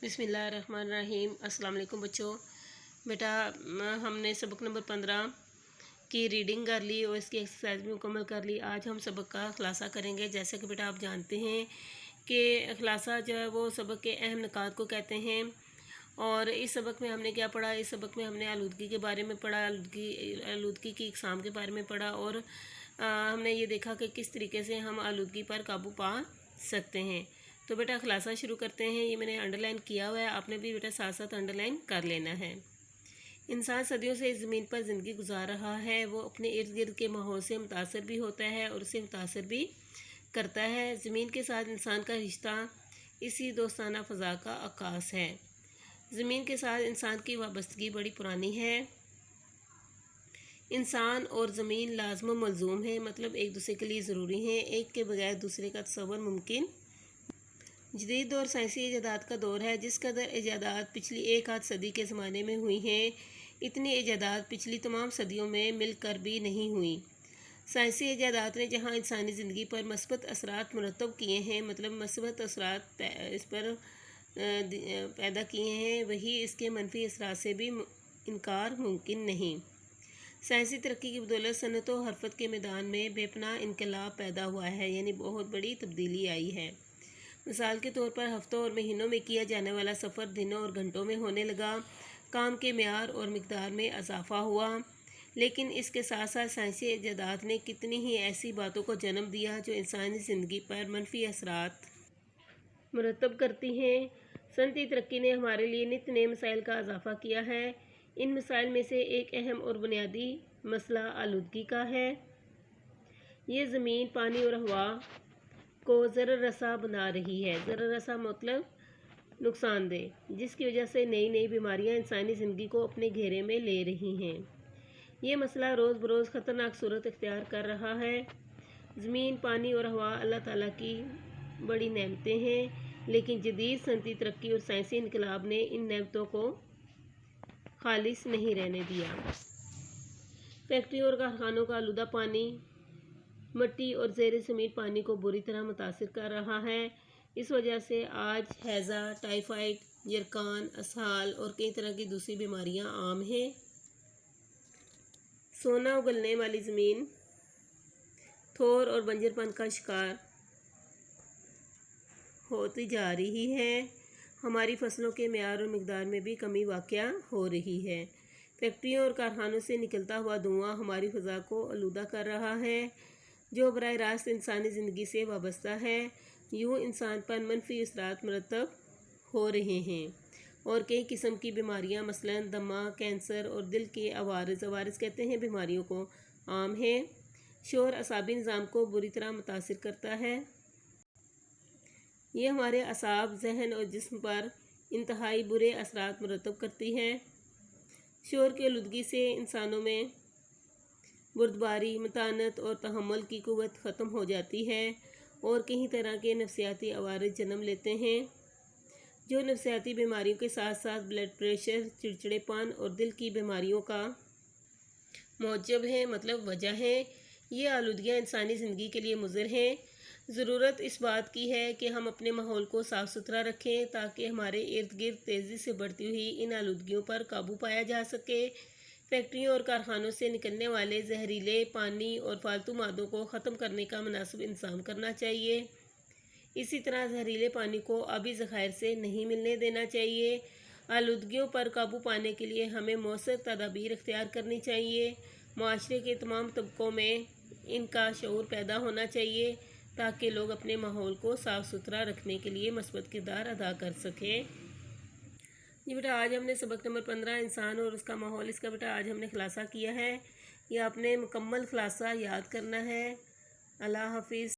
बिस्मिल्लाहिर्रहमानिर्रहीम। अस्सलाम वालेकुम बच्चों। बेटा हमने सबक नंबर 15 की रीडिंग कर ली और इसकी एक्सरसाइज भी मुकम्मल कर ली। आज हम सबक का खुलासा करेंगे। जैसे कि बेटा आप जानते हैं कि खुलासा जो है वो सबक के अहम निकात को कहते हैं। और इस सबक में हमने क्या पढ़ा? इस सबक में हमने आलूदगी के बारे में पढ़ा, आलूदगी की इकसाम के बारे में पढ़ा और हमने ये देखा कि किस तरीके से हम आलूदगी पर काबू पा सकते हैं। तो बेटा खुलासा शुरू करते हैं। ये मैंने अंडरलाइन किया हुआ है, आपने भी बेटा साथ साथ अंडरलाइन कर लेना है। इंसान सदियों से इस ज़मीन पर ज़िंदगी गुजार रहा है। वो अपने इर्द गिर्द के माहौल से मुतासर भी होता है और उसे मुतासर भी करता है। ज़मीन के साथ इंसान का रिश्ता इसी दोस्ताना फ़ज़ा का आकाश है। ज़मीन के साथ इंसान की वाबस्तगी बड़ी पुरानी है। इंसान और ज़मीन लाज़िम मलज़ूम है, मतलब एक दूसरे के लिए ज़रूरी हैं। एक के बगैर दूसरे का तसव्वुर मुमकिन। जदीद दौर साइंसी ईजादात का दौर है। जिस कदर ईजादात पिछली एक आध सदी के ज़माने में हुई हैं, इतनी ईजादात पिछली तमाम सदियों में मिलकर भी नहीं हुई। साइंसी ईजादात ने जहाँ इंसानी ज़िंदगी पर मस्बत असरात मुरतब किए हैं, मतलब मस्बत असरात इस पर पैदा किए हैं, वही इसके मनफी असरात से भी इनकार मुमकिन नहीं। साइंसी तरक्की की बदौलत सनत व हरफत के मैदान में बेपनाह इनकलाब पैदा हुआ है, यानी बहुत बड़ी तब्दीली आई है। मिसाल के तौर पर हफ्तों और महीनों में किया जाने वाला सफ़र दिनों और घंटों में होने लगा। काम के मेयार और मिकदार में इजाफा हुआ। लेकिन इसके साथ साथ साइंसी ईजादात ने कितनी ही ऐसी बातों को जन्म दिया जो इंसानी ज़िंदगी पर मनफी असरात मुरतब करती हैं। सनती तरक्की ने हमारे लिए नित नए मसाइल का इजाफा किया है। इन मसाइल में से एक अहम और बुनियादी मसला आलूदगी का है। ये ज़मीन, पानी और हवा को ज़रर रसा बना रही है। ज़रर रसा मतलब नुकसानदेह, जिसकी वजह से नई नई बीमारियां इंसानी ज़िंदगी को अपने घेरे में ले रही हैं। ये मसला रोज़ बरोज़ ख़तरनाक सूरत इख्तियार कर रहा है। ज़मीन, पानी और हवा अल्लाह ताला की बड़ी नेमतें हैं, लेकिन जदीद सनती तरक्की और साइंसी इनकलाब ने इन नेमतों को खालिस नहीं रहने दिया। फैक्ट्री और कारखानों का आलूदा पानी मिट्टी और ज़ेर ज़मीन पानी को बुरी तरह मुतासिर कर रहा है। इस वजह से आज हैज़ा, टाइफाइड, यरकान, असहाल और कई तरह की दूसरी बीमारियां आम हैं। सोना उगलने वाली ज़मीन थोर और बंजरपन का शिकार होती जा रही है। हमारी फसलों के मेयार और मिकदार में भी कमी वाक़या हो रही है। फैक्ट्रियों और कारखानों से निकलता हुआ धुआं हमारी फ़ज़ा को आलूदा कर रहा है, जो बराह रास्त इंसानी ज़िंदगी से वाबस्ता है। यूँ इंसान पर मनफी असरात मुरतब हो रहे हैं और कई किस्म की बीमारियां मसलन दमा, कैंसर और दिल के अवारिस कहते हैं बीमारियों को आम हैं। शोर असाबी निज़ाम को बुरी तरह मुतासिर करता है। ये हमारे असाब, जहन और जिस्म पर इंतहाई बुरे असरात मुरतब करती है। शोर की आलूदगी से इंसानों में बुर्दबारी, मतानत और तहम्मुल की कुव्वत ख़त्म हो जाती है और कई तरह के नफसियाती अवारिस जन्म लेते हैं, जो नफसियाती बीमारियों के साथ साथ ब्लड प्रेशर, चिड़चिड़ेपन और दिल की बीमारियों का मौजब है, मतलब वजह है। ये आलूदगियाँ इंसानी ज़िंदगी के लिए मुज़र हैं। ज़रूरत इस बात की है कि हम अपने माहौल को साफ़ सुथरा रखें ताकि हमारे इर्द गिर्द तेज़ी से बढ़ती हुई इन आलूदगियों पर काबू पाया जा सके। फैक्ट्रियों और कारखानों से निकलने वाले जहरीले पानी और फालतू मादों को ख़त्म करने का मुनासिब इंतज़ाम करना चाहिए। इसी तरह जहरीले पानी को आबी ज़खायर से नहीं मिलने देना चाहिए। आलूदगियों पर काबू पाने के लिए हमें मौसर तदाबीर इख्तियार करनी चाहिए। माशरे के तमाम तबकों में इनका शऊर पैदा होना चाहिए ताकि लोग अपने माहौल को साफ़ सुथरा रखने के लिए मस्बत किरदार अदा कर सकें। जी बेटा, आज हमने सबक नंबर 15 इंसान और उसका माहौल, इसका बेटा आज हमने खुलासा किया है। ये आपने मुकम्मल खुलासा याद करना है। अल्लाह हाफिज़।